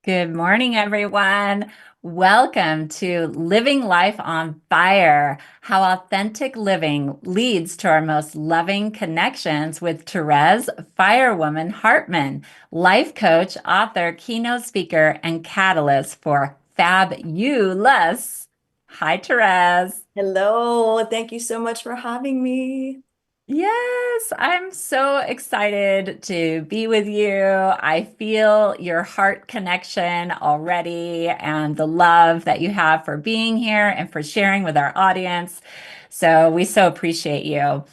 Good morning, everyone. Welcome to Living Life on Fire, how authentic living leads to our most loving connections with Terez Firewoman Hartmann, life coach, author, keynote speaker, and catalyst for Fabulous. Hi, Terez. Hello, thank you so much for having me. Yes, I'm so excited to be with you. I feel your heart connection already and the love that you have for being here and for sharing with our audience. So we so appreciate you.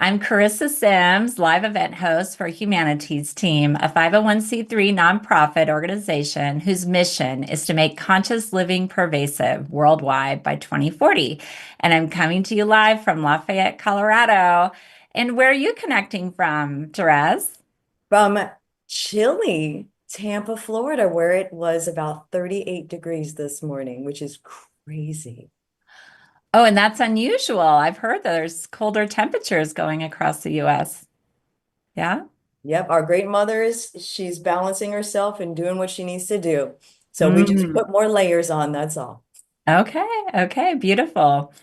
I'm Charissa Sims, live event host for Humanities Team, a 501(c)(3) nonprofit organization whose mission is to make conscious living pervasive worldwide by 2040. And I'm coming to you live from Lafayette, Colorado. And where are you connecting from, Terez? From chilly Tampa, Florida, where it was about 38 degrees this morning, which is crazy. Oh, and that's unusual. I've heard that there's colder temperatures going across the US. Yeah? Yep, our great mother she's balancing herself and doing what she needs to do. So we just Mm. put more layers on, that's all. Okay, okay, beautiful.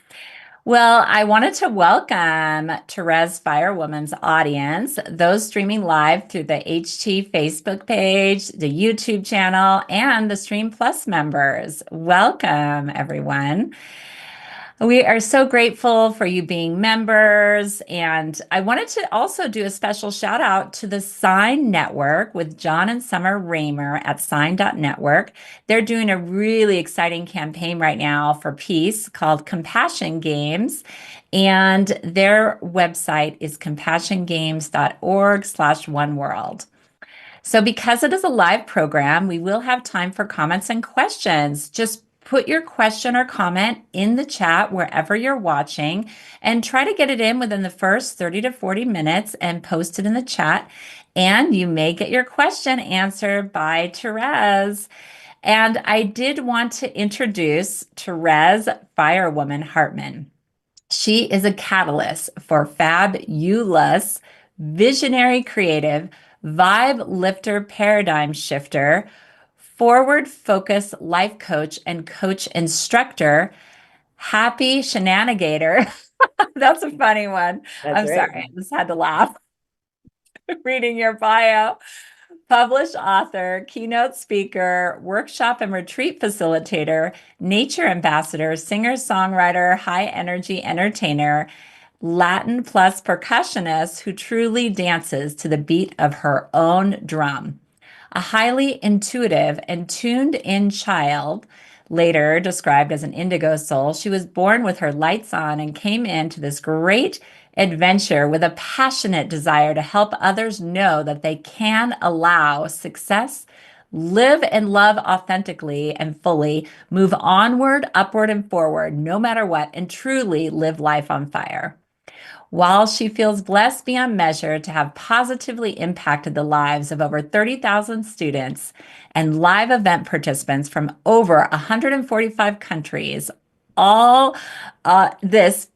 Well, I wanted to welcome Terez Firewoman's audience, those streaming live through the HT Facebook page, the YouTube channel, and the Stream Plus members. Welcome, everyone. We are so grateful for you being members. And I wanted to also do a special shout out to the Sign Network with John and Summer Raymer at Sign.network. They're doing a really exciting campaign right now for peace called Compassion Games. And their website is compassiongames.org/oneworld. So, because it is a live program, we will have time for comments and questions. Just put your question or comment in the chat wherever you're watching and try to get it in within the first 30 to 40 minutes and post it in the chat. And you may get your question answered by Terez. And I did want to introduce Terez Firewoman Hartmann. She is a catalyst for fabulous, visionary creative, vibe lifter, paradigm shifter, forward focus life coach and coach instructor, happy shenanigator. That's a funny one. That's I'm right. sorry, I just had to laugh reading your bio. Published author, keynote speaker, workshop and retreat facilitator, nature ambassador, singer songwriter, high energy entertainer, Latin plus percussionist who truly dances to the beat of her own drum. A highly intuitive and tuned in child, later described as an indigo soul, she was born with her lights on and came into this great adventure with a passionate desire to help others know that they can allow success, live and love authentically and fully, move onward, upward, and forward, no matter what, and truly live life on fire. While she feels blessed beyond measure to have positively impacted the lives of over 30,000 students and live event participants from over 145 countries, all this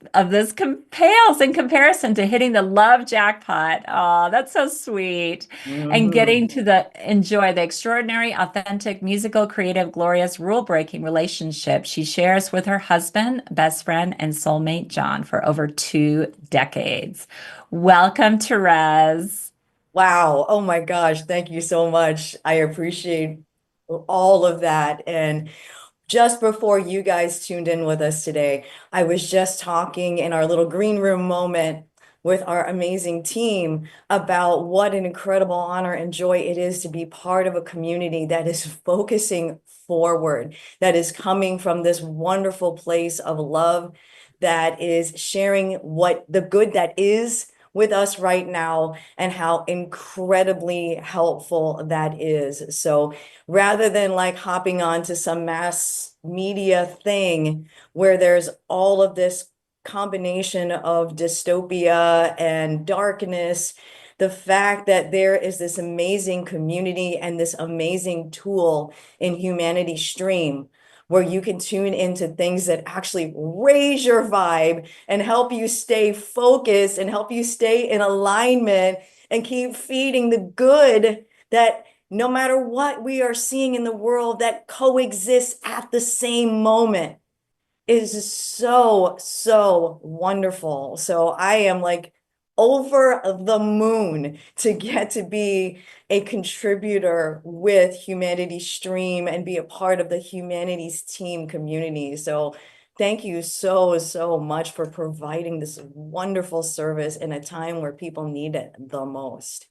pales in comparison to hitting the love jackpot. Oh, that's so sweet. And getting Mhm. to enjoy the extraordinary, authentic, musical, creative, glorious, rule-breaking relationship she shares with her husband, best friend, and soulmate John for over 2 decades. Welcome, Terez. Wow. Oh my gosh. Thank you so much. I appreciate all of that. And just before you guys tuned in with us today, I was just talking in our little green room moment with our amazing team about what an incredible honor and joy it is to be part of a community that is focusing forward, that is coming from this wonderful place of love, that is sharing what the good that is with us right now and how incredibly helpful that is. So rather than like hopping on to some mass media thing where there's all of this combination of dystopia and darkness, the fact that there is this amazing community and this amazing tool in Humanity Stream where you can tune into things that actually raise your vibe and help you stay focused and help you stay in alignment and keep feeding the good that no matter what we are seeing in the world that coexists at the same moment is so, so wonderful. So I am like over the moon to get to be a contributor with Humanities Stream and be a part of the Humanities Team community. So thank you so, so much for providing this wonderful service in a time where people need it the most.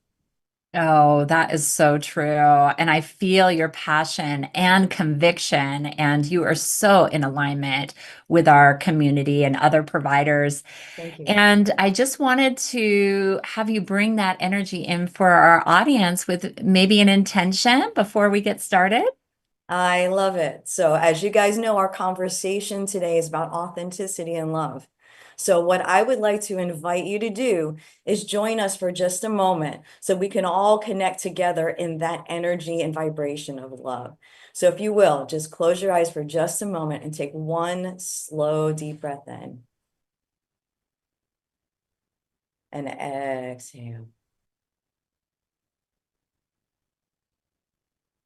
Oh, that is so true. And I feel your passion and conviction, and you are so in alignment with our community and other providers. Thank you. And I just wanted to have you bring that energy in for our audience with maybe an intention before we get started. I love it. So, as you guys know, our conversation today is about authenticity and love. So, what I would like to invite you to do is join us for just a moment so we can all connect together in that energy and vibration of love. So, if you will, just close your eyes for just a moment and take one slow, deep breath in and exhale.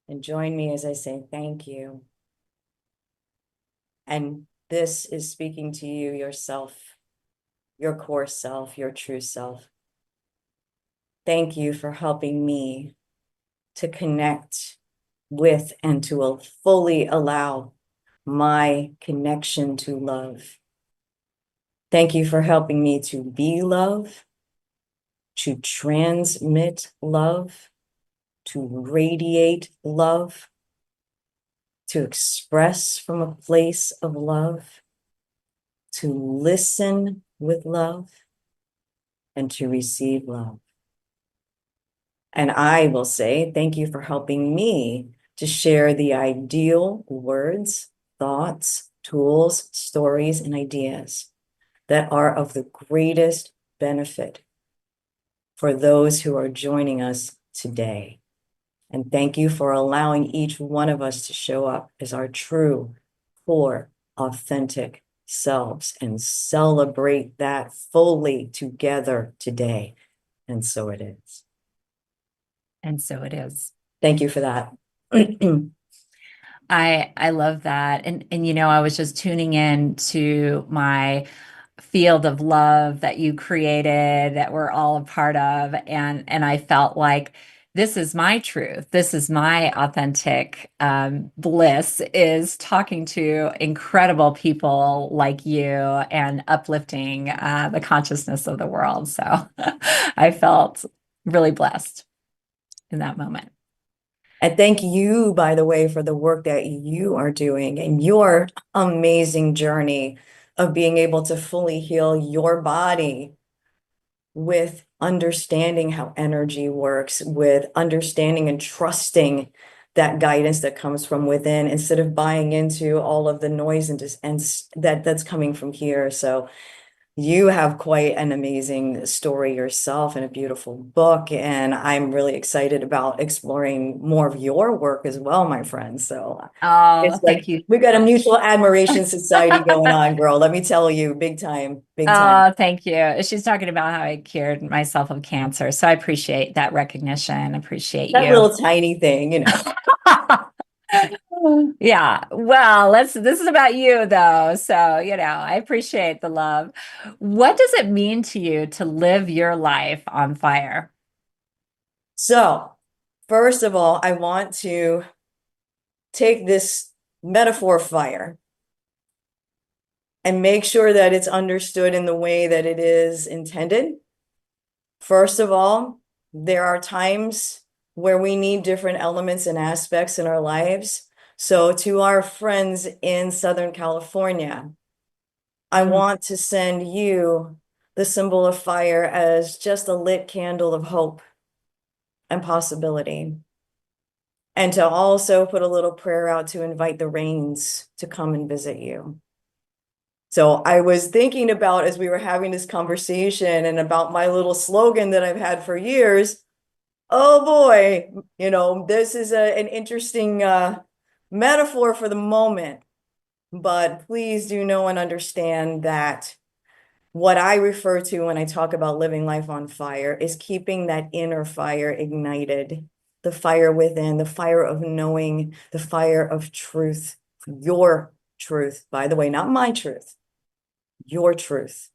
And join me as I say thank you. And this is speaking to you, yourself, your core self, your true self. Thank you for helping me to connect with and to fully allow my connection to love. Thank you for helping me to be love, to transmit love, to radiate love, to express from a place of love, to listen with love, and to receive love. And I will say, thank you for helping me to share the ideal words, thoughts, tools, stories, and ideas that are of the greatest benefit for those who are joining us today. And thank you for allowing each one of us to show up as our true, core, authentic selves and celebrate that fully together today. And so it is. And so it is. Thank you for that. I love that. And you know, I was just tuning in to my field of love that you created that we're all a part of, and I felt like this is my truth. This is my authentic bliss, is talking to incredible people like you and uplifting the consciousness of the world. So I felt really blessed in that moment. And thank you, by the way, for the work that you are doing and your amazing journey of being able to fully heal your body with understanding how energy works, with understanding and trusting that guidance that comes from within instead of buying into all of the noise and that's coming from here. So you have quite an amazing story yourself and a beautiful book, and I'm really excited about exploring more of your work as well, my friend. So Oh, it's thank like you we've got a so much. mutual admiration society going on, girl. Let me tell you, big time, big time. Oh, thank you. She's talking about how I cured myself of cancer. So I appreciate that recognition. Appreciate That you. little tiny thing, you know. Yeah. Well, this is about you though. So, you know, I appreciate the love. What does it mean to you to live your life on fire? So, first of all, I want to take this metaphor fire and make sure that it's understood in the way that it is intended. First of all, there are times where we need different elements and aspects in our lives. So, to our friends in Southern California, I Mm. want to send you the symbol of fire as just a lit candle of hope and possibility. And to also put a little prayer out to invite the rains to come and visit you. So I was thinking about as we were having this conversation and about my little slogan that I've had for years. Oh boy, this is an interesting metaphor for the moment, but please do know and understand that what I refer to when I talk about living life on fire is keeping that inner fire ignited the fire within, the fire of knowing, the fire of truth, your truth, by the way, not my truth, your truth,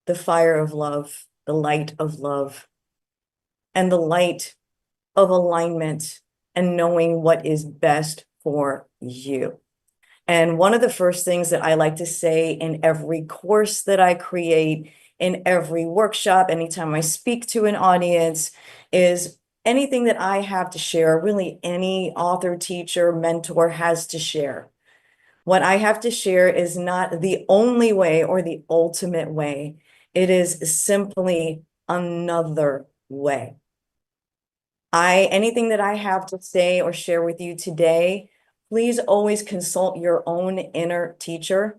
the fire of love, the light of love, and the light of alignment and knowing what is best for you. And one of the first things that I like to say in every course that I create, in every workshop, anytime I speak to an audience, is anything that I have to share, really any author, teacher, mentor has to share. What I have to share is not the only way or the ultimate way. It is simply another way. Anything that I have to say or share with you today, please always consult your own inner teacher.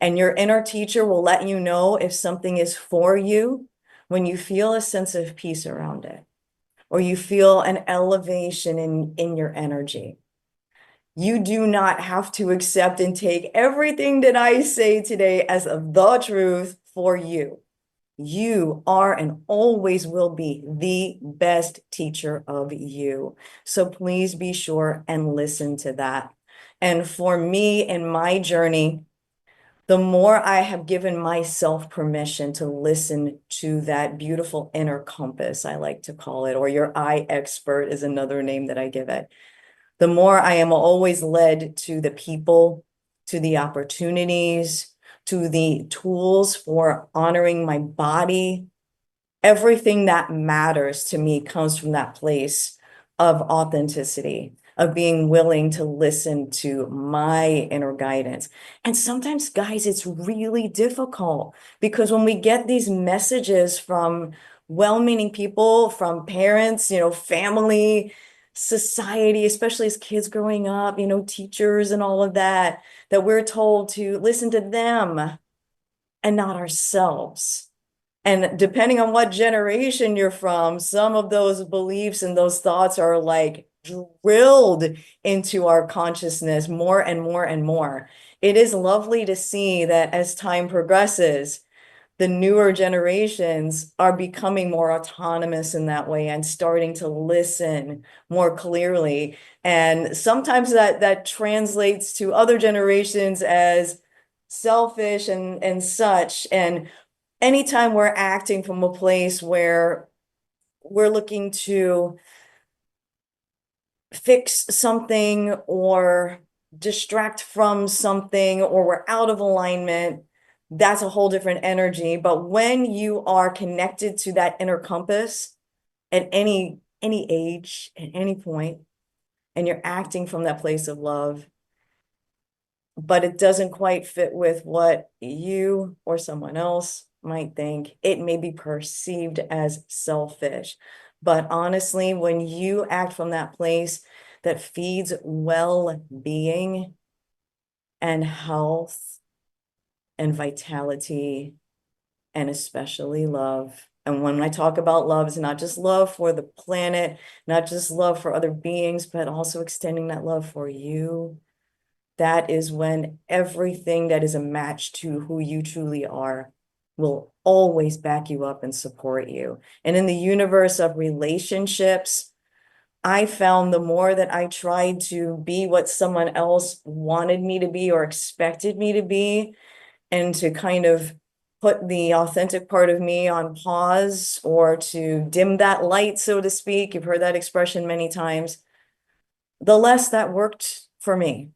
And your inner teacher will let you know if something is for you when you feel a sense of peace around it, or you feel an elevation in your energy. You do not have to accept and take everything that I say today as the truth for you. You are and always will be the best teacher of you. So please be sure and listen to that. And for me in my journey, the more I have given myself permission to listen to that beautiful inner compass, I like to call it, or your eye expert is another name that I give it, the more I am always led to the people, to the opportunities, to the tools for honoring my body. Everything that matters to me comes from that place of authenticity, of being willing to listen to my inner guidance. And sometimes, guys, it's really difficult because when we get these messages from well-meaning people, from parents, family, society, especially as kids growing up, teachers and all of that, that we're told to listen to them and not ourselves. And depending on what generation you're from, some of those beliefs and those thoughts are like drilled into our consciousness more and more and more. It is lovely to see that as time progresses, the newer generations are becoming more autonomous in that way and starting to listen more clearly. And sometimes that translates to other generations as selfish and such. And anytime we're acting from a place where we're looking to fix something or distract from something, or we're out of alignment, that's a whole different energy. But when you are connected to that inner compass at any age, at any point, and you're acting from that place of love, but it doesn't quite fit with what you or someone else might think, it may be perceived as selfish. But honestly, when you act from that place that feeds well-being and health and vitality, and especially love. And when I talk about love, it's not just love for the planet, not just love for other beings, but also extending that love for you. That is when everything that is a match to who you truly are will always back you up and support you. And in the universe of relationships, I found the more that I tried to be what someone else wanted me to be or expected me to be, and to kind of put the authentic part of me on pause or to dim that light, so to speak, you've heard that expression many times, the less that worked for me.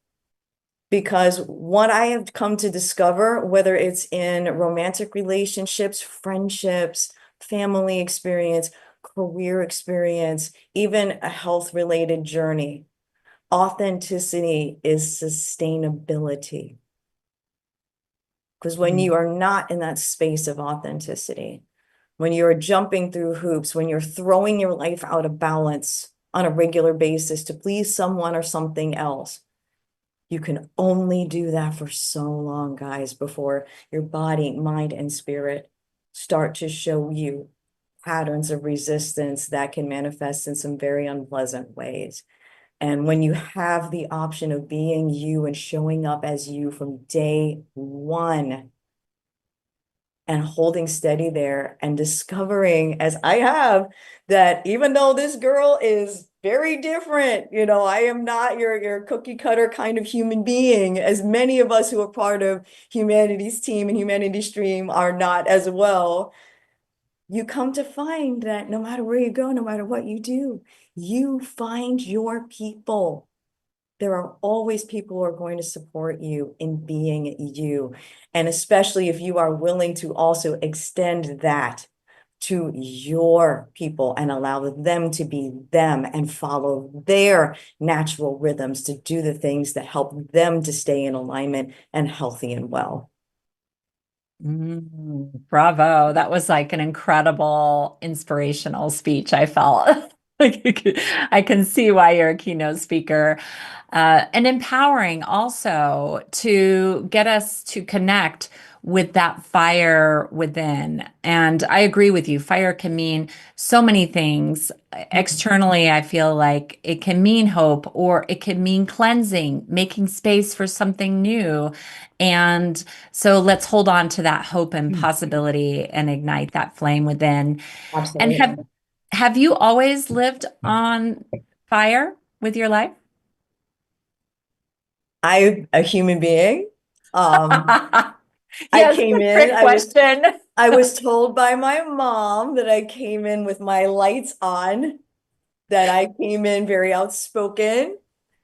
Because what I have come to discover, whether it's in romantic relationships, friendships, family experience, career experience, even a health-related journey, authenticity is sustainability. Because when you are not in that space of authenticity, when you're jumping through hoops, when you're throwing your life out of balance on a regular basis to please someone or something else, you can only do that for so long, guys, before your body, mind, and spirit start to show you patterns of resistance that can manifest in some very unpleasant ways. And when you have the option of being you and showing up as you from day one, and holding steady there and discovering, as I have, that even though this girl is very different, I am not your cookie cutter kind of human being, as many of us who are part of humanity's team and humanity stream are not as well. You come to find that no matter where you go, no matter what you do, you find your people. There are always people who are going to support you in being you. And especially if you are willing to also extend that to your people and allow them to be them and follow their natural rhythms to do the things that help them to stay in alignment and healthy and well. Bravo. That was like an incredible inspirational speech, I felt. I can see why you're a keynote speaker. And empowering also to get us to connect with that fire within. And I agree with you. Fire can mean so many things. Externally, I feel like it can mean hope, or it can mean cleansing, making space for something new. And so let's hold on to that hope and possibility and ignite that flame within. And Absolutely. have you always lived on fire with your life? I'm a human being. I Yes, came good in, trick question. I was told by my mom that I came in with my lights on, that I came in very outspoken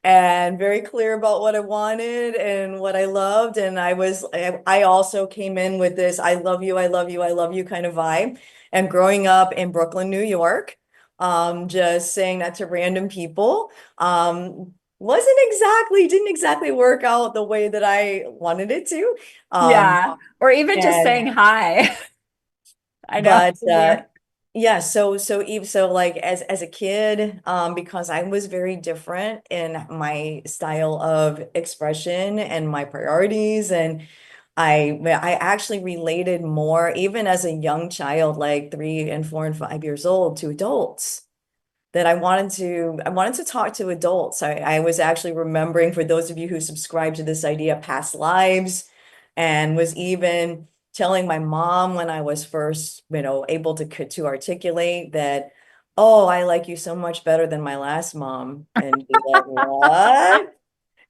and very clear about what I wanted and what I loved. And I also came in with this, I love you, I love you, I love you kind of vibe. And growing up in Brooklyn, New York, just saying that to random people, didn't exactly work out the way that I wanted it to. Um, Yeah. Or even just and saying hi. I know but it's weird. yeah, so like as a kid, because I was very different in my style of expression and my priorities, and I actually related more even as a young child, like 3 and 4 and 5 years old, to adults, that I wanted to talk to adults. I was actually remembering, for those of you who subscribe to this idea, past lives, and was even telling my mom when I was first, able to articulate that, oh, I like you so much better than my last mom. And be like, what?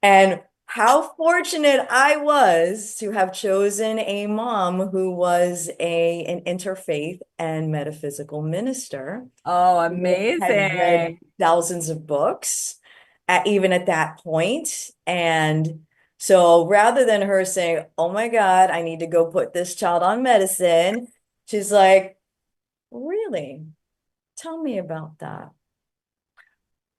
And how fortunate I was to have chosen a mom who was an interfaith and metaphysical minister, Oh, who had read amazing. thousands of books even at that point. And so rather than her saying, oh my God, I need to go put this child on medicine, she's like, really? Tell me about that.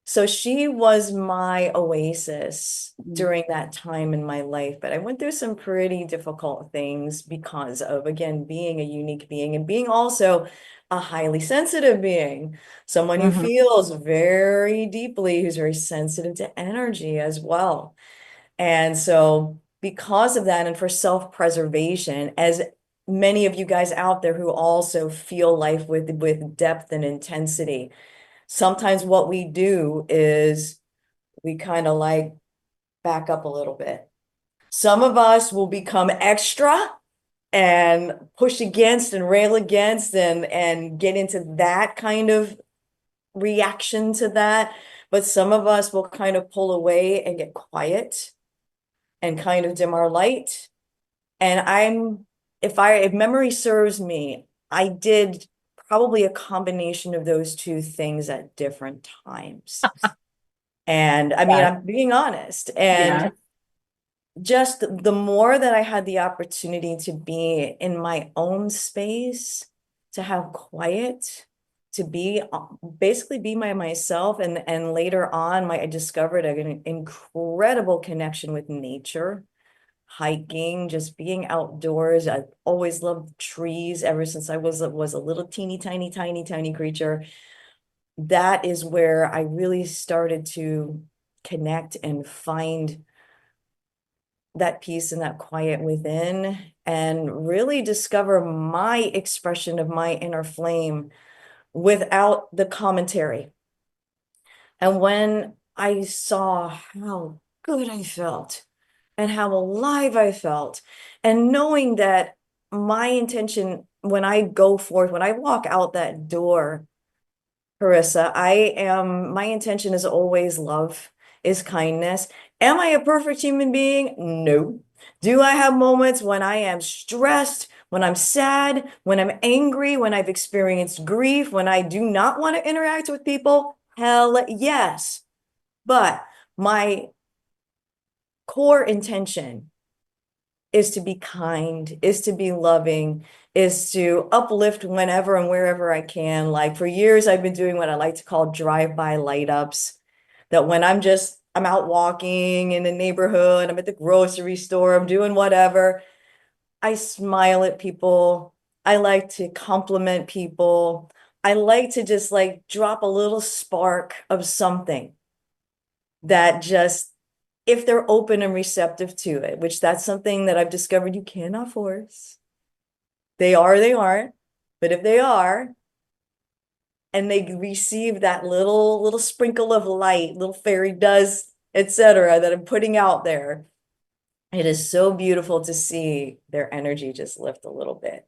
So she was my oasis during that time in my life. But I went through some pretty difficult things because of, again, being a unique being and being also a highly sensitive being, someone who Mhm. feels very deeply, who's very sensitive to energy as well. And so, because of that, and for self-preservation, as many of you guys out there who also feel life with depth and intensity, sometimes what we do is we kind of like back up a little bit. Some of us will become extra and push against and rail against and get into that kind of reaction to that. But some of us will kind of pull away and get quiet and kind of dim our light. And if memory serves me, I did probably a combination of those two things at different times. And I mean, Yes. I'm being honest. Yeah. And just the more that I had the opportunity to be in my own space, to have quiet, to be basically be myself. And later on, I discovered an incredible connection with nature, hiking, just being outdoors. I've always loved trees ever since I was a little teeny tiny, tiny, tiny creature. That is where I really started to connect and find that peace and that quiet within, and really discover my expression of my inner flame without the commentary. And when I saw how good I felt and how alive I felt, and knowing that my intention when I go forth, when I walk out that door, Charissa, my intention is always love, is kindness. Am I a perfect human being? No. Do I have moments when I am stressed, when I'm sad, when I'm angry, when I've experienced grief, when I do not want to interact with people? Hell yes. But my core intention is to be kind, is to be loving, is to uplift whenever and wherever I can. Like for years, I've been doing what I like to call drive-by light ups. That when I'm out walking in the neighborhood, I'm at the grocery store, I'm doing whatever, I smile at people. I like to compliment people. I like to just like drop a little spark of something that just, if they're open and receptive to it, which that's something that I've discovered you cannot force. They are, they aren't. But if they are, and they receive that little sprinkle of light, little fairy dust, etc., that I'm putting out there, it is so beautiful to see their energy just lift a little bit.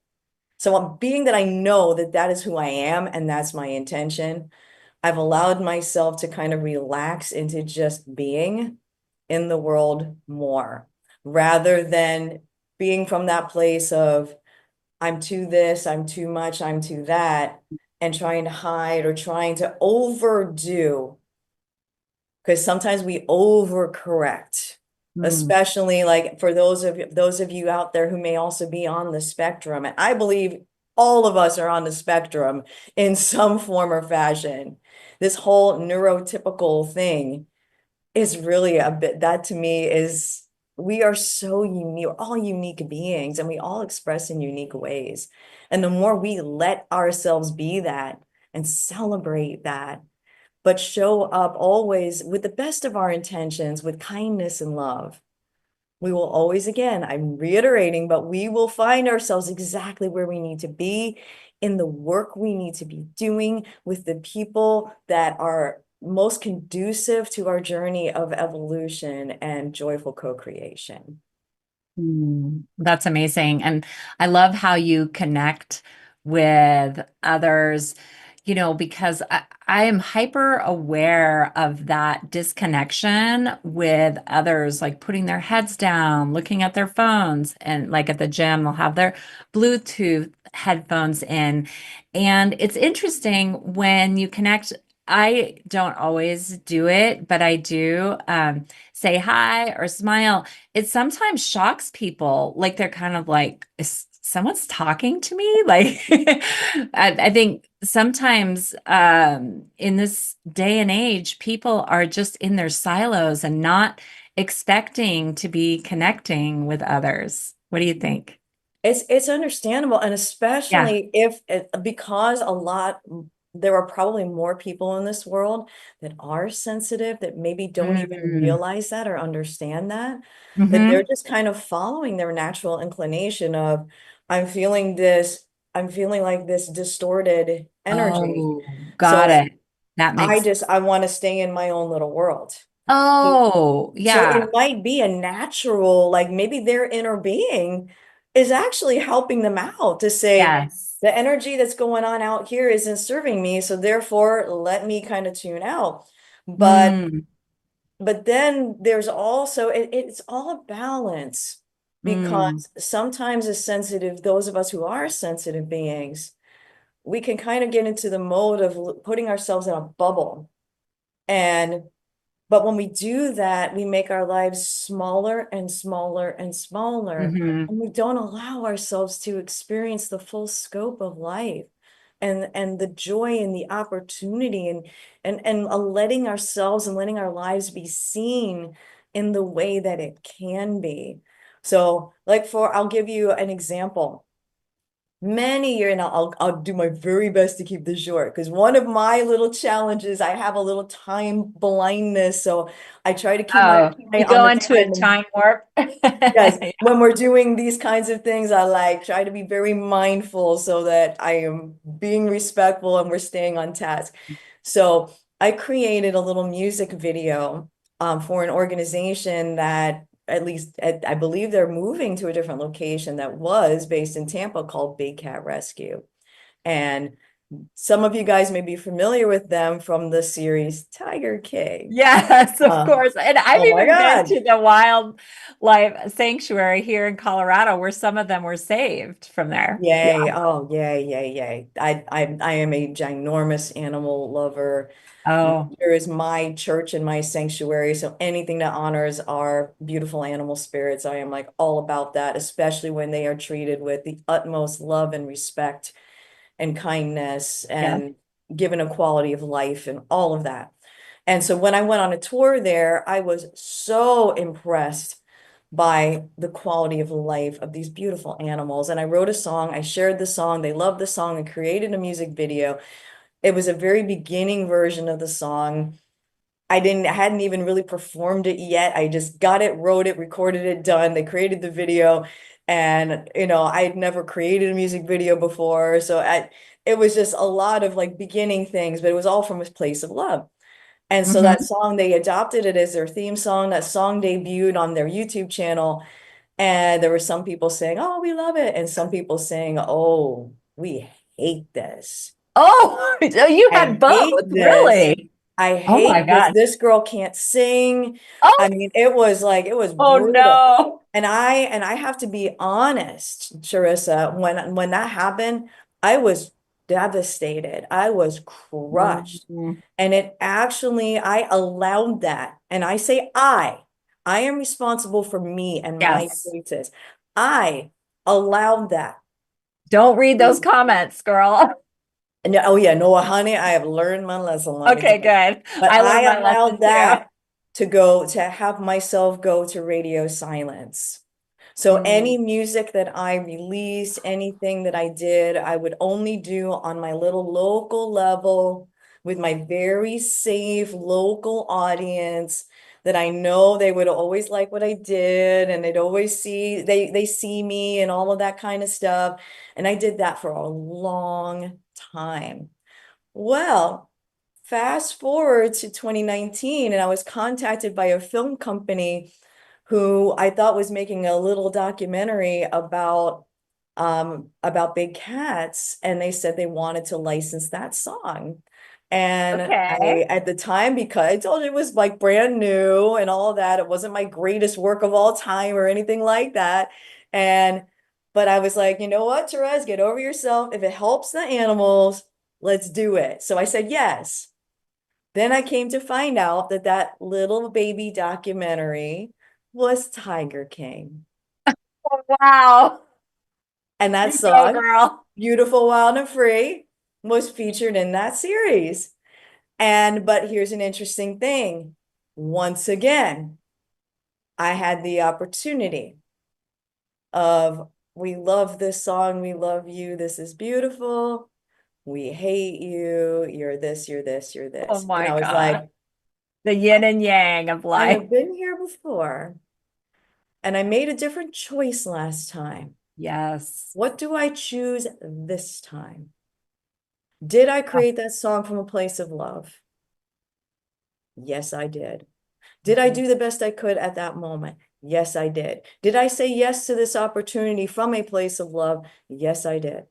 So being that I know that that is who I am and that's my intention, I've allowed myself to kind of relax into just being in the world more rather than being from that place of I'm too this, I'm too much, I'm too that, and trying to hide or trying to overdo. Because sometimes we overcorrect, Mm. especially like for those of you out there who may also be on the spectrum. And I believe all of us are on the spectrum in some form or fashion. This whole neurotypical thing is really a bit, that to me is, we are so unique, we're all unique beings and we all express in unique ways. And the more we let ourselves be that and celebrate that, but show up always with the best of our intentions, with kindness and love, we will always, again, I'm reiterating, but we will find ourselves exactly where we need to be in the work we need to be doing with the people that are most conducive to our journey of evolution and joyful co-creation. That's amazing. And I love how you connect with others, because I am hyper aware of that disconnection with others, like putting their heads down, looking at their phones, and like at the gym, they'll have their Bluetooth headphones in. And it's interesting when you connect. I don't always do it, but I do say hi or smile. It sometimes shocks people. Like they're kind of like, is someone's talking to me? Like, I think sometimes in this day and age, people are just in their silos and not expecting to be connecting with others. What do you think? It's understandable, and Yeah. especially if because there are probably more people in this world that are sensitive that maybe don't even Mm. realize that or understand that, that they're Hmm. just kind of following their natural inclination of I'm feeling this, I'm feeling like this distorted energy. Oh, got So it. That makes, I want to stay in my own little world. oh, So yeah. it might be a natural, like maybe their inner being is actually helping them out to say, Yes. the energy that's going on out here isn't serving me, so therefore let me kind of tune out. But Mm, then there's also it's all a balance mm, because sometimes as sensitive, those of us who are sensitive beings, we can kind of get into the mode of putting ourselves in a bubble. And but when we do that, we make our lives smaller and smaller and smaller, hmm. and we don't allow ourselves to experience the full scope of life and the joy and the opportunity and letting ourselves and letting our lives be seen in the way that it can be. So, like I'll give you an example many years, and I'll do my very best to keep this short because one of my little challenges, I have a little time blindness, so I try to keep my Oh, eye you on go the into a time. And time warp. yes, when we're doing these kinds of things, I like try to be very mindful so that I am being respectful and we're staying on task. So I created a little music video for an organization that at least I believe they're moving to a different location that was based in Tampa called Big Cat Rescue. And some of you guys may be familiar with them from the series Tiger King. Yes, of Uh, course. And I've oh my even been God. to the wildlife sanctuary here in Colorado where some of them were saved from there. Yeah. Yay. Oh, yay, yay, yay. I am a ginormous animal lover. Oh, Nature is my church and my sanctuary. So anything that honors our beautiful animal spirits, I am like all about that, especially when they are treated with the utmost love and respect and kindness yeah. and given a quality of life and all of that. And so when I went on a tour there, I was so impressed by the quality of life of these beautiful animals. And I wrote a song, I shared the song, they loved the song, and created a music video. It was a very beginning version of the song. I hadn't even really performed it yet. I just got it, wrote it, recorded it, done. They created the video. And, I'd never created a music video before. So it was just a lot of like beginning things, but it was all from a place of love. And so that Hmm. song, they adopted it as their theme song. That song debuted on their YouTube channel. And there were some people saying, "Oh, we love it." And some people saying, "Oh, we hate this. Oh, so you I had both, hate this. really? I Oh my hate this. God. This girl can't sing." I Oh, mean, it was oh brutal. no. And I have to be honest, Charissa, when that happened, I was devastated. I was crushed. Mhm. And I allowed that. And I say I am responsible for me and my Yes. choices. I allowed that. Don't read those comments, girl. And oh yeah, no, honey, I have learned my lesson, let me tell Okay, you. good. But I I learned my lesson allowed too. that to have myself go to radio silence. So Mm, any music that I released, anything that I did, I would only do on my little local level with my very safe local audience that I know they would always like what I did and they'd always they see me and all of that kind of stuff. And I did that for a long time. Well, fast forward to 2019, and I was contacted by a film company who I thought was making a little documentary about big cats, and they said they wanted to license that song. And okay. I, at the time, because I told you it was like brand new and all of that, it wasn't my greatest work of all time or anything like that. And but I was like, you know what, Terez, get over yourself. If it helps the animals, let's do it. So I said yes. Then I came to find out that that little baby documentary was Tiger King. Oh, wow. And that You go, song, girl. Beautiful, Wild and Free, was featured in that series. But here's an interesting thing. Once again, I had the opportunity of, we love this song, we love you, this is beautiful, we hate you, you're this, you're this, you're Oh this. And my I was God. like, The yin and yang of I life. have been here before, and I made a different choice last time. Yes. What do I choose this time? Did I create that song from a place of love? Yes, I did. Did I Mhm. do the best I could at that moment? Yes, I did. Did I say yes to this opportunity from a place of love? Yes, I did.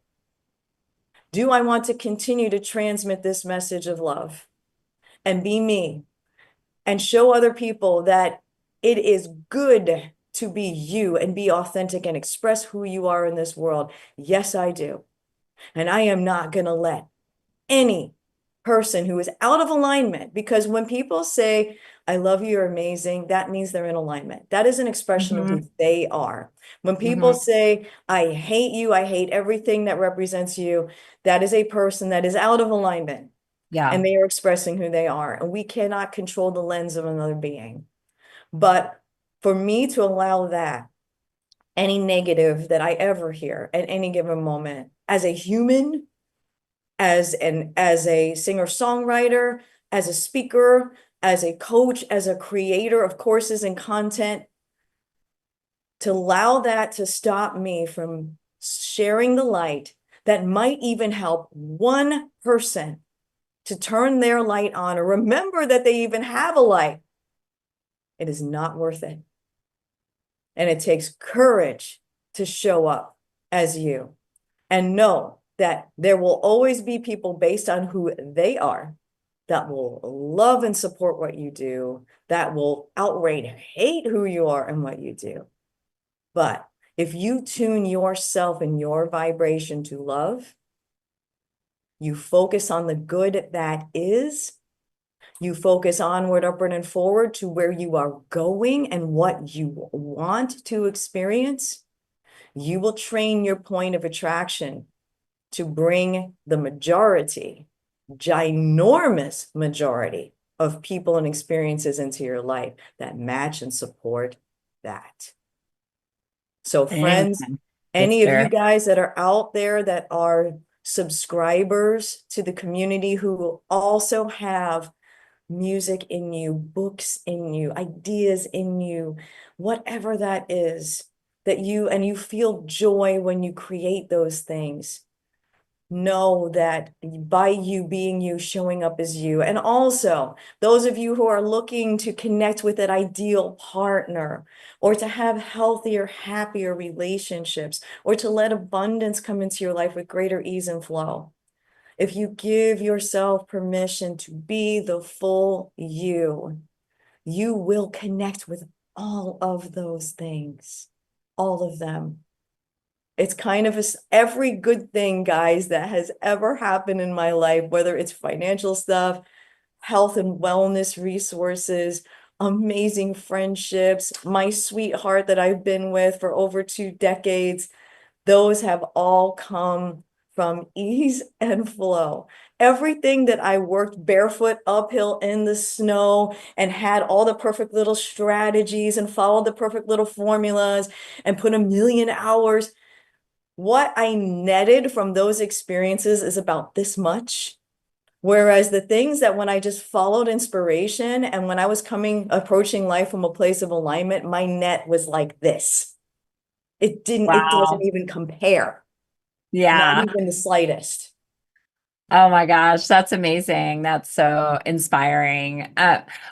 Do I want to continue to transmit this message of love and be me and show other people that it is good to be you and be authentic and express who you are in this world? Yes, I do. And I am not going to let any person who is out of alignment, because when people say, "I love you, you're amazing," that means they're in alignment. That is an expression of who Hmm. they are. When people Hmm. say, "I hate you, I hate everything that represents you," that is a person that is out of alignment Yeah. and they are expressing who they are. And we cannot control the lens of another being. But for me to allow that, any negative that I ever hear at any given moment, as a human, as a singer-songwriter, as a speaker, as a coach, as a creator of courses and content, to allow that to stop me from sharing the light that might even help one person to turn their light on or remember that they even have a light, it is not worth it. and it takes courage to show up as you and know that there will always be people based on who they are that will love and support what you do, that will outright hate who you are and what you do. But if you tune yourself and your vibration to love, you focus on the good that is, you focus onward, upward, and forward to where you are going and what you want to experience, you will train your point of attraction to bring the majority, ginormous majority of people and experiences into your life that match and support that. So friends, Amen, any of you sister. guys that are out there that are subscribers to the community who also have music in you, books in you, ideas in you, whatever that is, that you feel joy when you create those things. Know that by you being you, showing up as you. And also, those of you who are looking to connect with an ideal partner, or to have healthier, happier relationships, or to let abundance come into your life with greater ease and flow. If you give yourself permission to be the full you, you will connect with all of those things, all of them. It's kind of every good thing, guys, that has ever happened in my life, whether it's financial stuff, health and wellness resources, amazing friendships, my sweetheart that I've been with for over 2 decades, those have all come from ease and flow. Everything that I worked barefoot uphill in the snow and had all the perfect little strategies and followed the perfect little formulas and put a million hours, what I netted from those experiences is about this much. Whereas the things that when I just followed inspiration and when I was approaching life from a place of alignment, my net was like this. It doesn't Wow. even compare, not Yeah. even the slightest. Oh my gosh, that's amazing. That's so inspiring.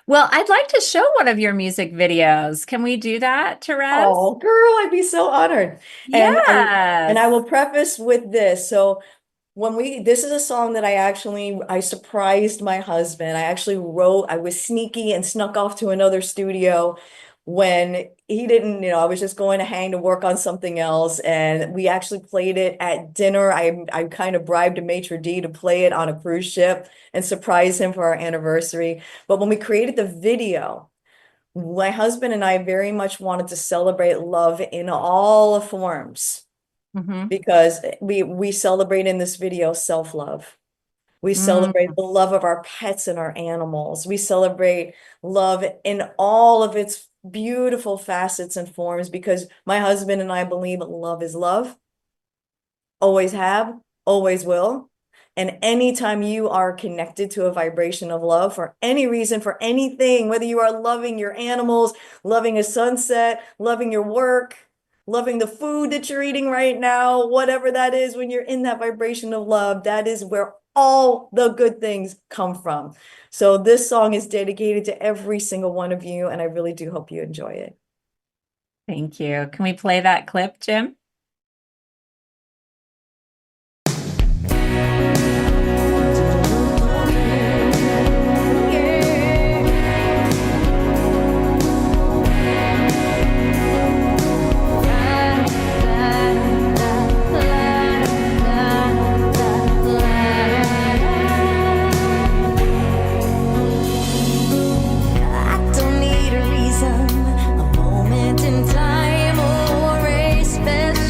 Well, I'd like to show one of your music videos. Can we do that, Terez? Oh, girl, I'd be so honored. And I Yes. will preface with this. So this is a song that I surprised my husband. I was sneaky and snuck off to another studio when he didn't, I was just going to hang to work on something else. And we actually played it at dinner. I kind of bribed a maitre d' to play it on a cruise ship and surprise him for our anniversary. But when we created the video, my husband and I very much wanted to celebrate love in all forms Hmm. because we celebrate in this video self-love. We celebrate Mm, the love of our pets and our animals. We celebrate love in all of its beautiful facets and forms because my husband and I believe love is love, always have, always will. And anytime you are connected to a vibration of love for any reason, for anything, whether you are loving your animals, loving a sunset, loving your work, loving the food that you're eating right now, whatever that is, when you're in that vibration of love, that is where all the good things come from. So this song is dedicated to every single one of you, and I really do hope you enjoy it. thank you. Can we play that clip, Jim? I don't need a reason, a moment in time, or a special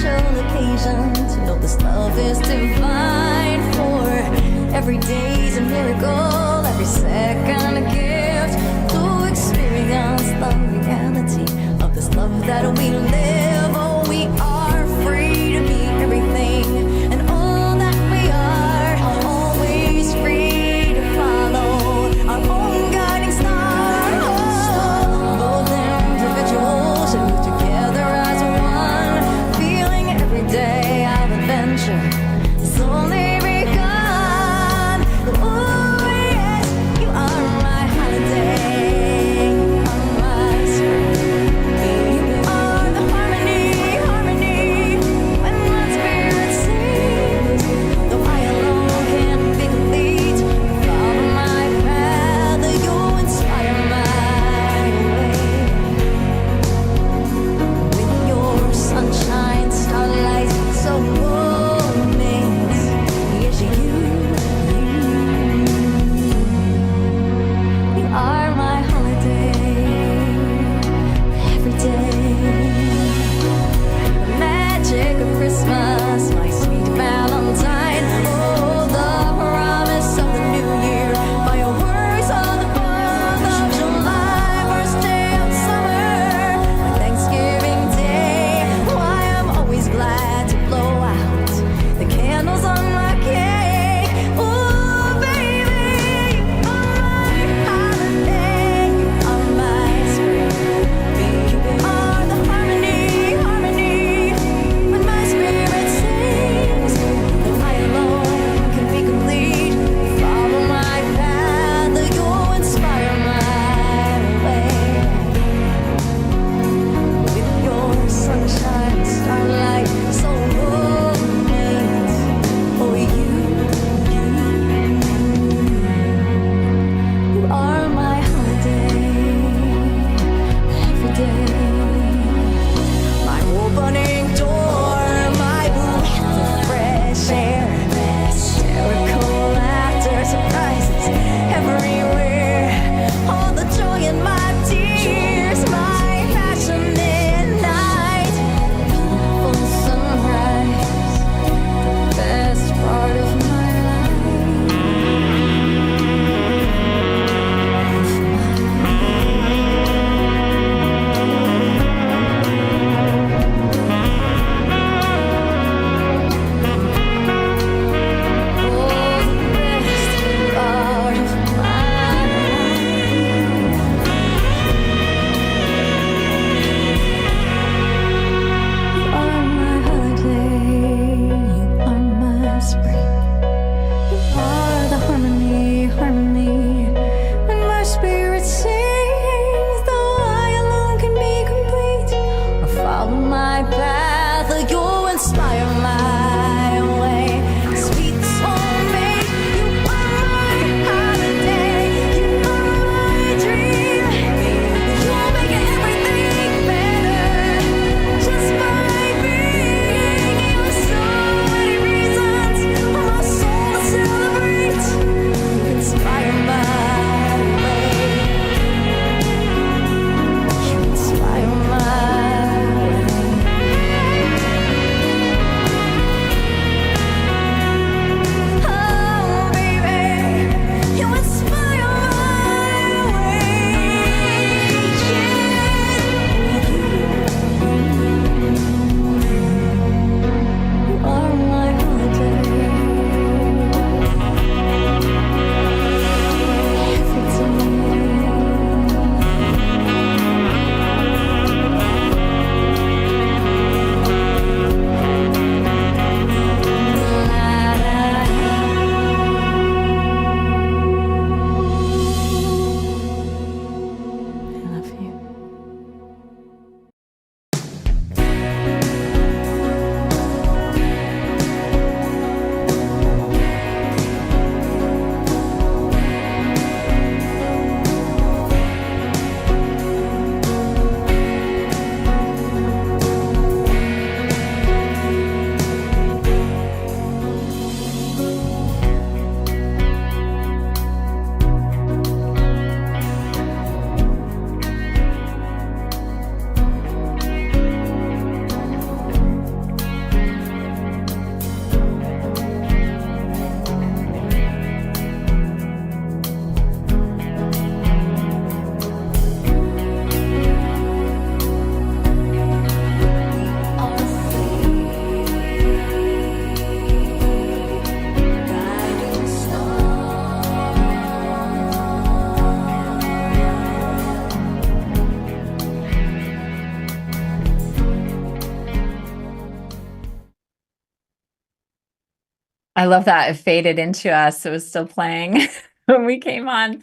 I love that it faded into us. It was still playing when we came on.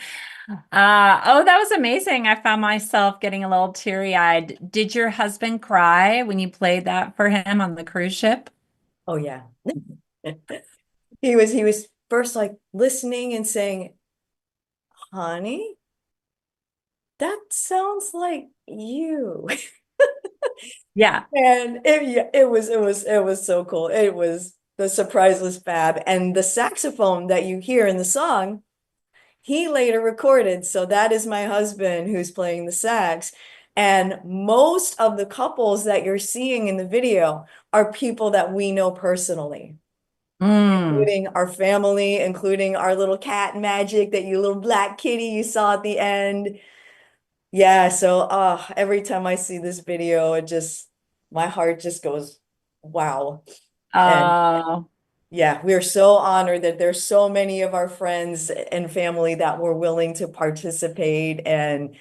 Oh, that was amazing. I found myself getting a little teary-eyed. Did your husband cry when you played that for him on the cruise ship? Oh yeah. He was first like listening and saying, "Honey, that sounds like you." Yeah. And it was so cool. The surprise was fab. And the saxophone that you hear in the song, he later recorded. So that is my husband who's playing the sax. And most of the couples that you're seeing in the video are people that we know personally, Mm. including our family, including our little cat Magic, that you little black kitty you saw at the end. Yeah, so every time I see this video, my heart just goes, wow. And Oh, yeah, we are so honored that there's so many of our friends and family that were willing to participate. And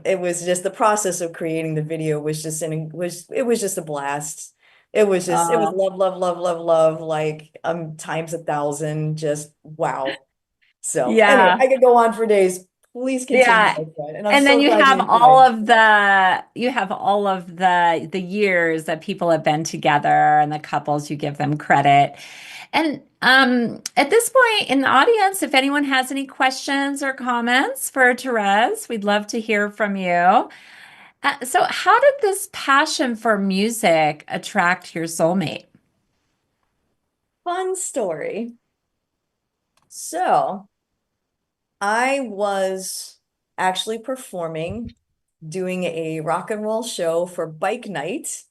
it was just the process of creating the video was just it was just a blast. It was oh, love, love, love, love, love, like times 1,000, just wow. So anyway, yeah. I could go on for days. Please continue, Yeah. my friend. And I'm And then so you glad you have all enjoyed. of the years that people have been together and the couples you give them credit. And at this point in the audience, if anyone has any questions or comments for Terez, we'd love to hear from you. So how did this passion for music attract your soulmate? Fun story. So I was actually performing, doing a rock and roll show for bike night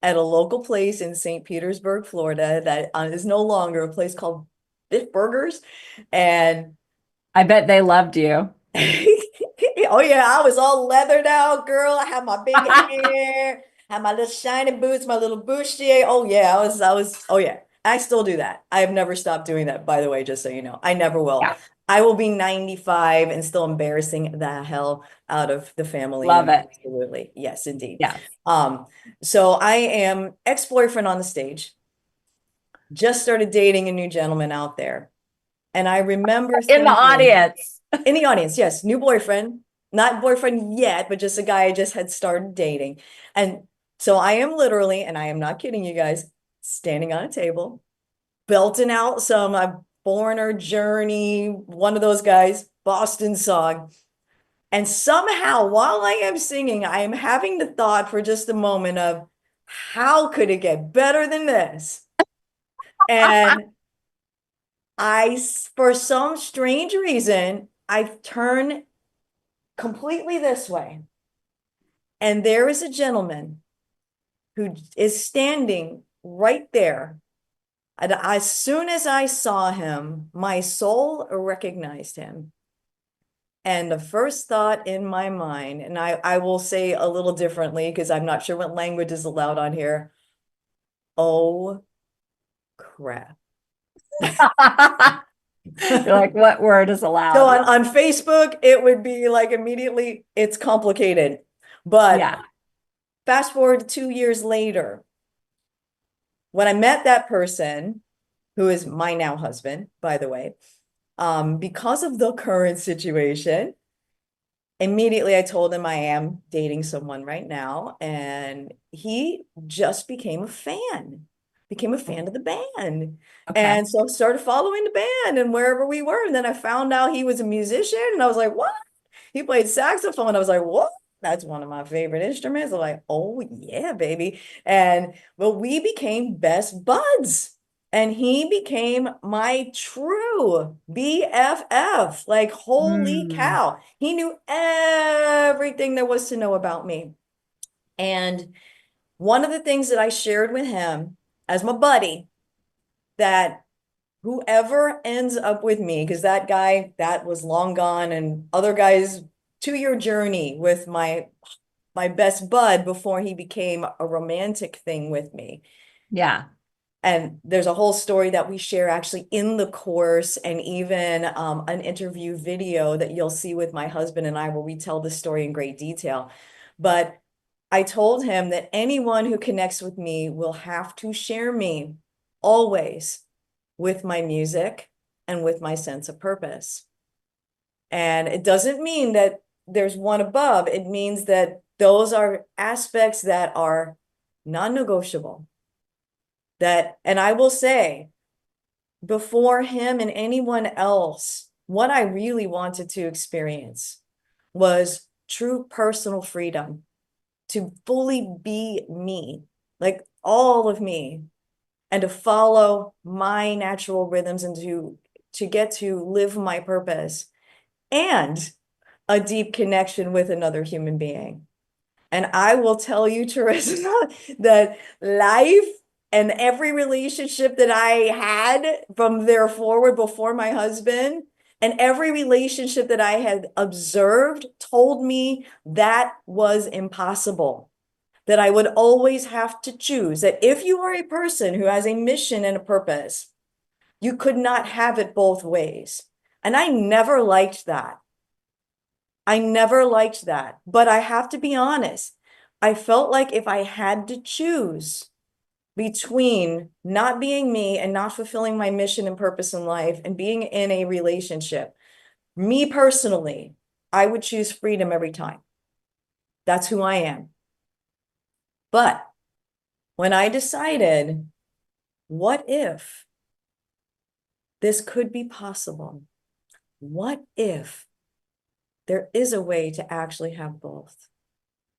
at a local place in St. Petersburg, Florida, that is no longer a place called Biff Burgers. And I bet they loved you. oh yeah, I was all leathered out, girl. I had my big hair, had my little shiny boots, my little bustier. Oh yeah, oh yeah. I still do that. I have never stopped doing that, by the way, just so you know. I never will. Yeah, I will be 95 and still embarrassing the hell out of the family. love And it. absolutely. Yes, indeed. Yes. Um, so I am ex-boyfriend on the stage, just started dating a new gentleman out there. And I remember In the thinking, audience. in the audience, yes, new boyfriend, not boyfriend yet, but just a guy I just had started dating. And so I am literally, and I am not kidding you guys, standing on a table, belting out some Foreigner Journey, one of those guys, Boston song. And somehow, while I am singing, I am having the thought for just a moment of how could it get better than this? And for some strange reason, I turn completely this way. And there is a gentleman who is standing right there. And as soon as I saw him, my soul recognized him. And the first thought in my mind, and I will say a little differently because I'm not sure what language is allowed on here. Oh, crap. You're like, what word is So allowed? on Facebook, it would be like immediately, it's complicated. But Yeah. fast forward 2 years later, when I met that person, who is my now husband, by the way, because of the current situation, immediately I told him I am dating someone right now, and he just became a fan of the band. Okay. And so started following the band and wherever we were. And then I found out he was a musician, and I was like, what? He played saxophone. I was like, what? That's one of my favorite instruments. I'm like, oh yeah, baby. And well, we became best buds. And he became my true BFF. Like, holy Mm. cow. He knew everything there was to know about me. And one of the things that I shared with him as my buddy, that whoever ends up with me, because that guy that was long gone, and other guys, 2 year journey with my best bud before he became a romantic thing with me. Yeah. And there's a whole story that we share actually in the course, and even an interview video that you'll see with my husband and I, where we tell the story in great detail. But I told him that anyone who connects with me will have to share me always with my music and with my sense of purpose. And it doesn't mean that there's one above. It means that those are aspects that are non-negotiable. That, and I will say, before him and anyone else, what I really wanted to experience was true personal freedom to fully be me, like all of me, and to follow my natural rhythms and to get to live my purpose and a deep connection with another human being. And I will tell you, Charissa, that life and every relationship that I had from there forward before my husband, and every relationship that I had observed told me that was impossible. That I would always have to choose, that if you are a person who has a mission and a purpose, you could not have it both ways. And I never liked that. I never liked that. But I have to be honest. I felt like if I had to choose between not being me and not fulfilling my mission and purpose in life and being in a relationship, me personally, I would choose freedom every time. That's who I am. But when I decided, what if this could be possible? What if there is a way to actually have both?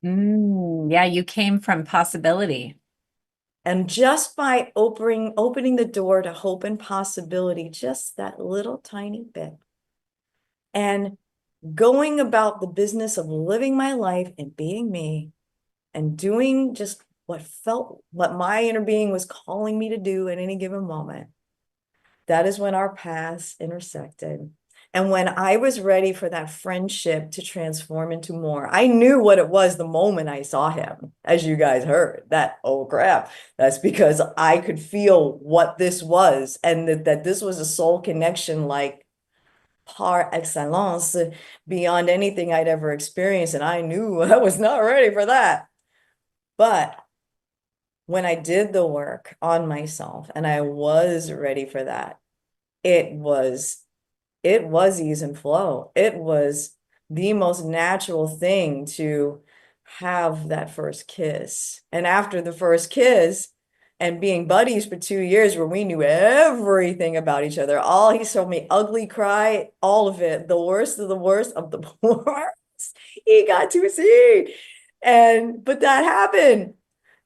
Yeah, you came from possibility. And just by opening the door to hope and possibility, just that little tiny bit, and going about the business of living my life and being me and doing just what my inner being was calling me to do at any given moment, that is when our paths intersected. And when I was ready for that friendship to transform into more, I knew what it was the moment I saw him, as you guys heard, that, oh crap, that's because I could feel what this was, and that this was a soul connection like par excellence, beyond anything I'd ever experienced. And I knew I was not ready for that. But when I did the work on myself and I was ready for that, it was ease and flow. It was the most natural thing to have that first kiss. And after the first kiss and being buddies for 2 years where we knew everything about each other, all he showed me ugly cry, all of it, the worst of the worst of the worst, he got to see. But that happened.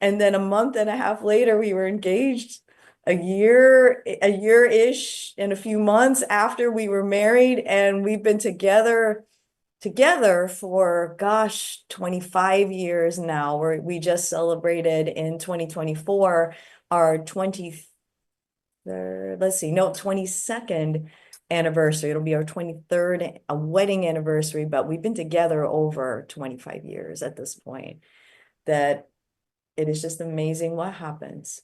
And then a month and a half later, we were engaged. A year-ish and a few months after we were married, and we've been together for, gosh, 25 years now. We just celebrated in 2024 our 23rd, let's see, no, 22nd anniversary. It'll be our 23rd wedding anniversary, but we've been together over 25 years at this point. That it is just amazing what happens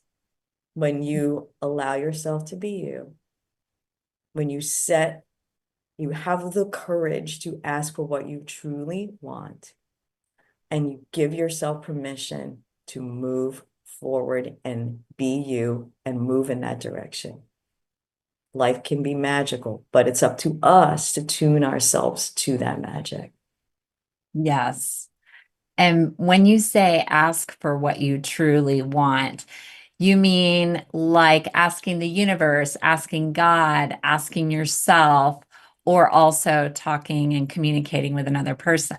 when you allow yourself to be you, when you have the courage to ask for what you truly want, and you give yourself permission to move forward and be you and move in that direction. Life can be magical, but it's up to us to tune ourselves to that magic. Yes. And when you say ask for what you truly want, you mean like asking the universe, asking God, asking yourself, or also talking and communicating with another person.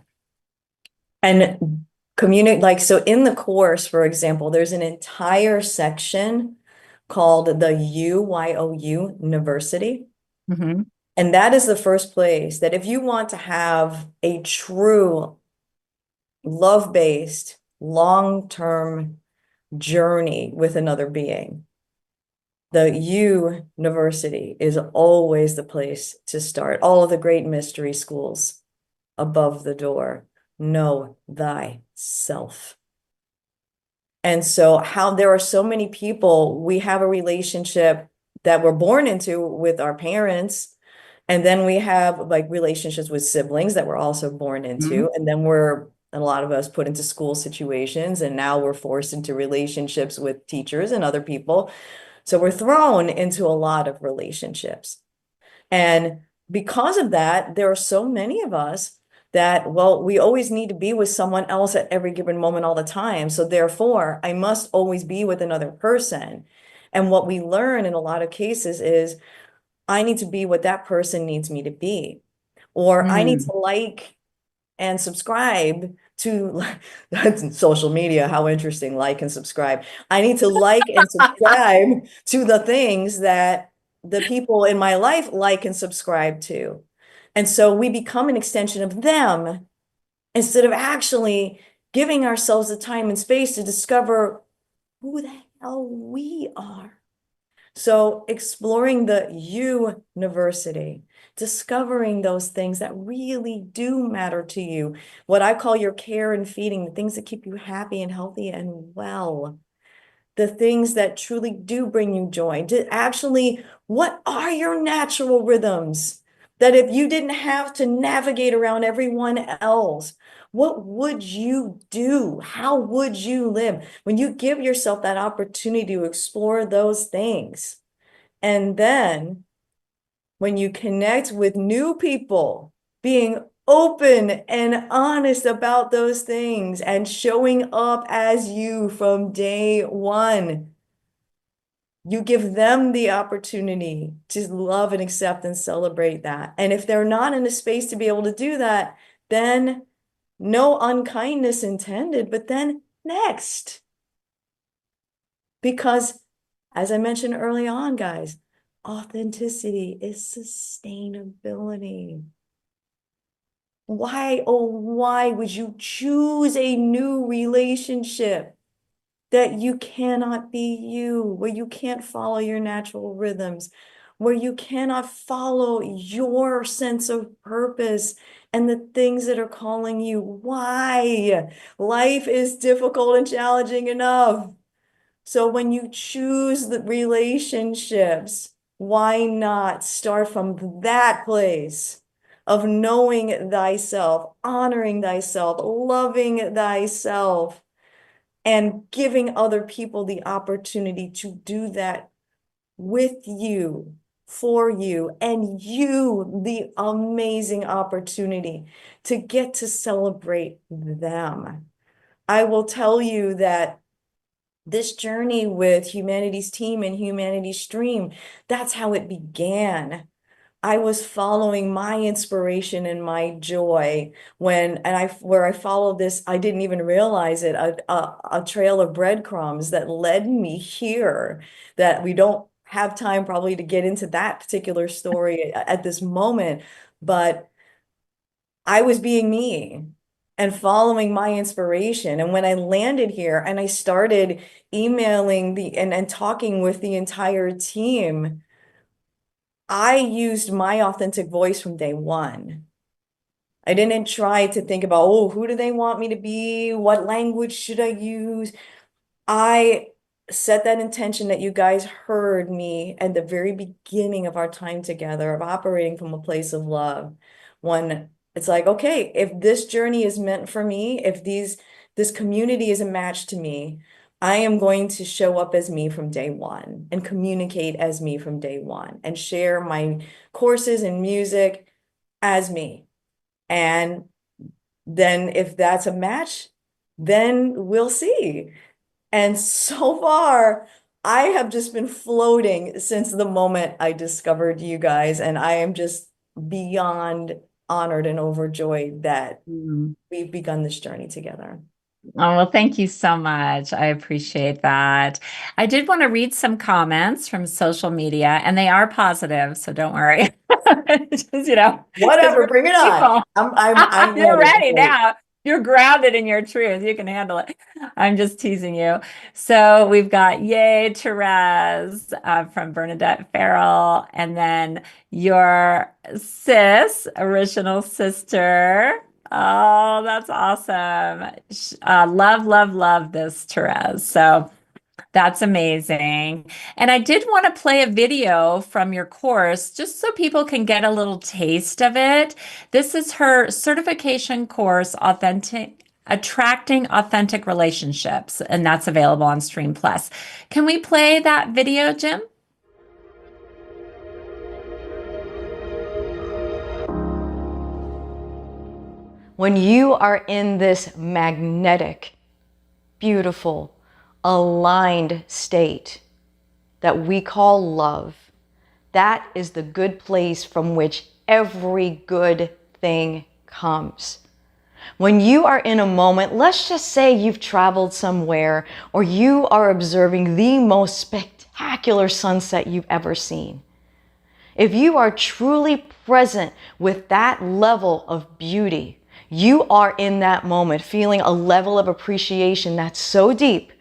And communicate, like, so in the course, for example, there's an entire section called the YOU University. Mm-hmm. And that is the first place that if you want to have a true love-based, long-term journey with another being, the University is always the place to start. All of the great mystery schools above the door. Know thyself. And so how there are so many people, we have a relationship that we're born into with our parents. And then we have like relationships with siblings that we're also born into. Mm-hmm. And then a lot of us put into school situations, and now we're forced into relationships with teachers and other people. So we're thrown into a lot of relationships. And because of that, there are so many of us that, well, we always need to be with someone else at every given moment all the time. So therefore, I must always be with another person. And what we learn in a lot of cases is I need to be what that person needs me to be, or I need Mm. to like and subscribe to social media. How interesting, like and subscribe. I need to like and subscribe to the things that the people in my life like and subscribe to. And so we become an extension of them instead of actually giving ourselves the time and space to discover who the hell we are. So exploring the university, discovering those things that really do matter to you, what I call your care and feeding, the things that keep you happy and healthy and well, the things that truly do bring you joy. Actually, what are your natural rhythms? That if you didn't have to navigate around everyone else, what would you do? How would you live? When you give yourself that opportunity to explore those things, and then when you connect with new people, being open and honest about those things and showing up as you from day one, you give them the opportunity to love and accept and celebrate that. And if they're not in a space to be able to do that, then no unkindness intended, but then next. Because as I mentioned early on, guys, authenticity is sustainability. Why, oh, why would you choose a new relationship that you cannot be you, where you can't follow your natural rhythms, where you cannot follow your sense of purpose and the things that are calling you? Why? Life is difficult and challenging enough. So when you choose the relationships, why not start from that place of knowing thyself, honoring thyself, loving thyself, and giving other people the opportunity to do that with you, for you, and you the amazing opportunity to get to celebrate them. I will tell you that this journey with Humanity's Team and Humanity's Stream, that's how it began. I was following my inspiration and my joy where I followed this, I didn't even realize it, a trail of breadcrumbs that led me here, that we don't have time probably to get into that particular story at this moment, but I was being me and following my inspiration. And when I landed here and I started emailing and talking with the entire team, I used my authentic voice from day one. I didn't try to think about, oh, who do they want me to be? What language should I use? I set that intention that you guys heard me at the very beginning of our time together of operating from a place of love. When it's like, okay, if this journey is meant for me, if this community is a match to me, I am going to show up as me from day one and communicate as me from day one and share my courses and music as me. And then if that's a match, then we'll see. And so far, I have just been floating since the moment I discovered you guys, and I am just beyond honored and overjoyed that Mm. we've begun this journey together. Oh, well, thank you so much. I appreciate that. I did want to read some comments from social media, and they are positive, so don't worry. Just, because Whatever, we're bring it on. people. I'm You're ready. ready now. You're grounded in your truth. You can handle it. I'm just teasing you. So we've got Yay, Terez from Bernadette Farrell, and then your sis, original sister. Oh, that's awesome. Love, love, love this, Terez. So that's amazing. And I did want to play a video from your course just so people can get a little taste of it. This is her certification course, Attracting Authentic Relationships, and that's available on Stream Plus. Can we play that video, Jim? When you are in this magnetic, beautiful, aligned state that we call love, that is the good place from which every good thing comes. When you are in a moment, let's just say you've traveled somewhere or you are observing the most spectacular sunset you've ever seen. If you are truly present with that level of beauty, you are in that moment feeling a level of appreciation that's so deep.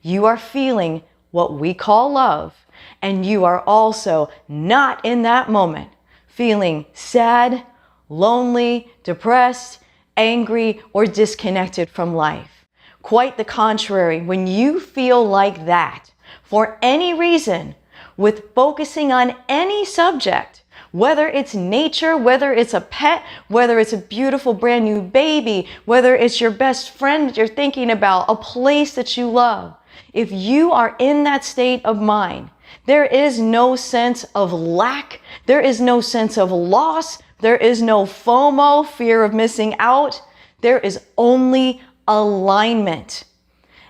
You are feeling what we call love, and you are also not in that moment feeling sad, lonely, depressed, angry, or disconnected from life. Quite the contrary, when you feel like that, for any reason, with focusing on any subject, whether it's nature, whether it's a pet, whether it's a beautiful brand new baby, whether it's your best friend that you're thinking about, a place that you love, if you are in that state of mind, there is no sense of lack, there is no sense of loss, there is no FOMO, fear of missing out, there is only alignment.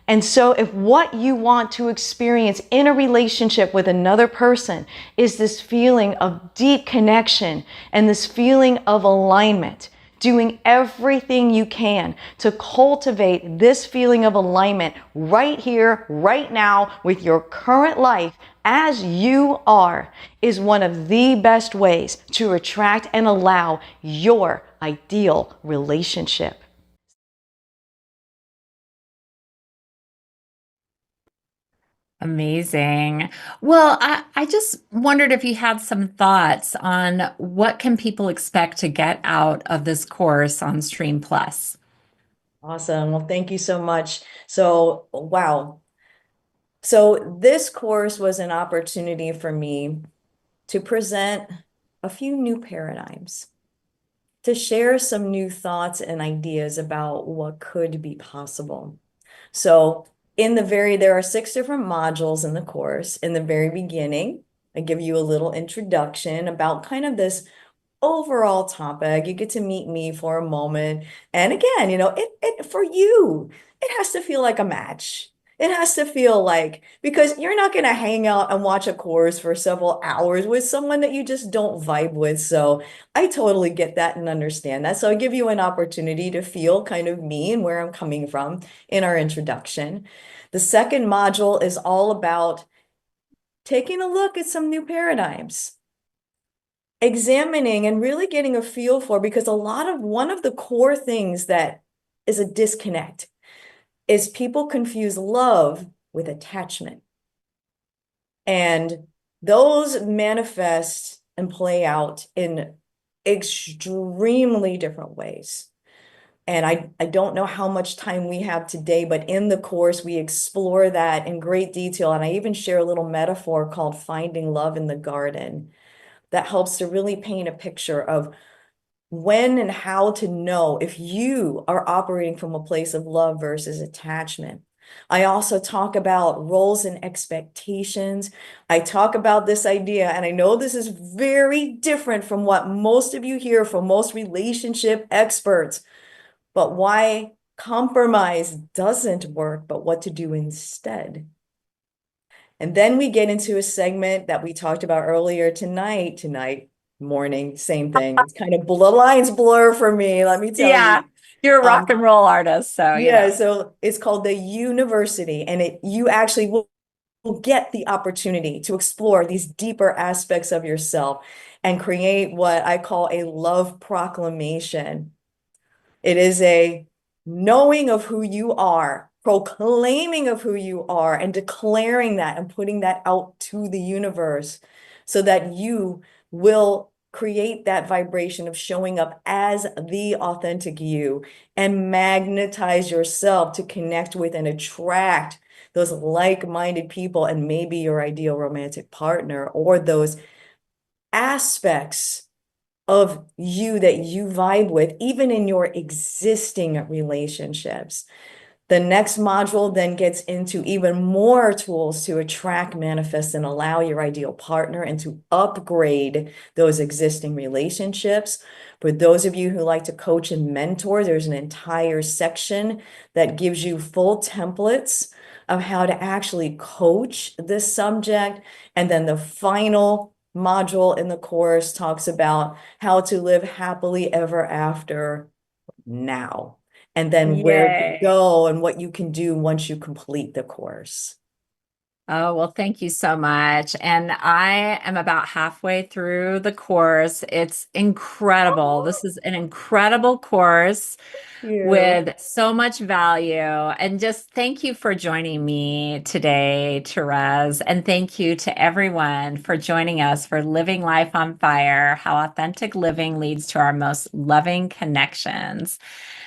And so if what you want to experience in a relationship with another person is this feeling of deep connection and this feeling of alignment, doing everything you can to cultivate this feeling of alignment right here, right now, with your current life as you are, is one of the best ways to attract and allow your ideal relationship. Amazing. Well, I just wondered if you had some thoughts on what can people expect to get out of this course on Stream Plus. Awesome. Well, thank you so much. So, wow. So this course was an opportunity for me to present a few new paradigms, to share some new thoughts and ideas about what could be possible. So there are 6 different modules in the course. In the very beginning, I give you a little introduction about kind of this overall topic. You get to meet me for a moment. And again, it for you, it has to feel like a match. It has to feel like, because you're not going to hang out and watch a course for several hours with someone that you just don't vibe with. So I totally get that and understand that. So I give you an opportunity to feel kind of me and where I'm coming from in our introduction. The second module is all about taking a look at some new paradigms, examining and really getting a feel for, because one of the core things that is a disconnect is people confuse love with attachment. And those manifest and play out in extremely different ways. And I don't know how much time we have today, but in the course, we explore that in great detail. And I even share a little metaphor called finding love in the garden that helps to really paint a picture of when and how to know if you are operating from a place of love versus attachment. I also talk about roles and expectations. I talk about this idea, and I know this is very different from what most of you hear from most relationship experts, but why compromise doesn't work, but what to do instead. And then we get into a segment that we talked about earlier tonight, morning, same thing. It's kind of the lines blur for me, let me tell Yeah, you. you're a rock and roll artist, so Yeah, so it's called the university, and you actually will get the opportunity to explore these deeper aspects of yourself and create what I call a love proclamation. It is a knowing of who you are, proclaiming of who you are, and declaring that and putting that out to the universe so that you will create that vibration of showing up as the authentic you and magnetize yourself to connect with and attract those like-minded people and maybe your ideal romantic partner, or those aspects of you that you vibe with, even in your existing relationships. The next module then gets into even more tools to attract, manifest, and allow your ideal partner and to upgrade those existing relationships. For those of you who like to coach and mentor, there's an entire section that gives you full templates of how to actually coach this subject. And then the final module in the course talks about how to live happily ever after now, and then where to Yay. go and what you can do once you complete the course. Oh, well, thank you so much. And I am about halfway through the course. It's incredible. This is an incredible course You. with so much value. And just thank you for joining me today, Terez. And thank you to everyone for joining us for Living Life on Fire, How Authentic Living Leads to Our Most Loving Connections.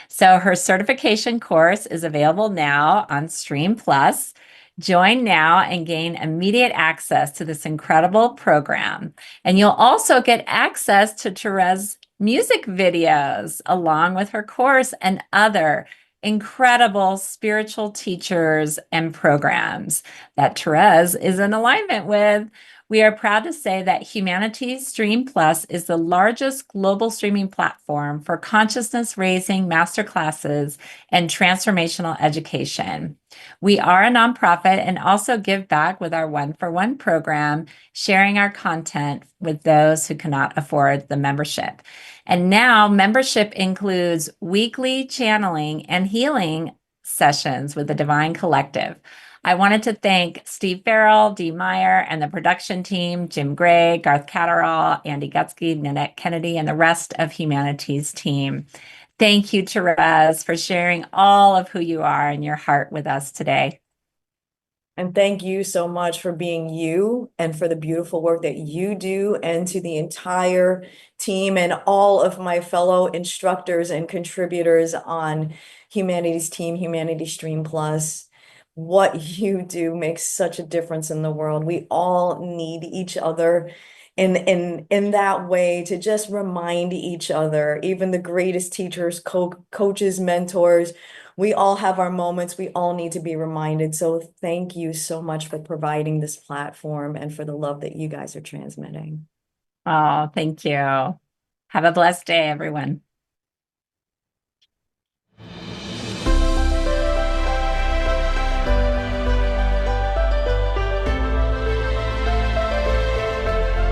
So her certification course is available now on Stream Plus. Join now and gain immediate access to this incredible program. And you'll also get access to Terez's music videos along with her course and other incredible spiritual teachers and programs that Terez is in alignment with. We are proud to say that Humanity's Stream Plus is the largest global streaming platform for consciousness raising masterclasses and transformational education. We are a nonprofit and also give back with our One for One program, sharing our content with those who cannot afford the membership. And now membership includes weekly channeling and healing sessions with the Divine Collective. I wanted to thank Steve Farrell, Dee Meyer, and the production team, Jim Gray, Garth Catterall, Andy Gutsky, Nanette Kennedy, and the rest of Humanity's team. Thank you, Terez, for sharing all of who you are and your heart with us today. And thank you so much for being you and for the beautiful work that you do, and to the entire team and all of my fellow instructors and contributors on Humanity's team, Humanity Stream Plus. What you do makes such a difference in the world. We all need each other in that way, to just remind each other, even the greatest teachers, coaches, mentors. We all have our moments. We all need to be reminded. So thank you so much for providing this platform and for the love that you guys are transmitting. Oh, thank you. Have a blessed day, everyone.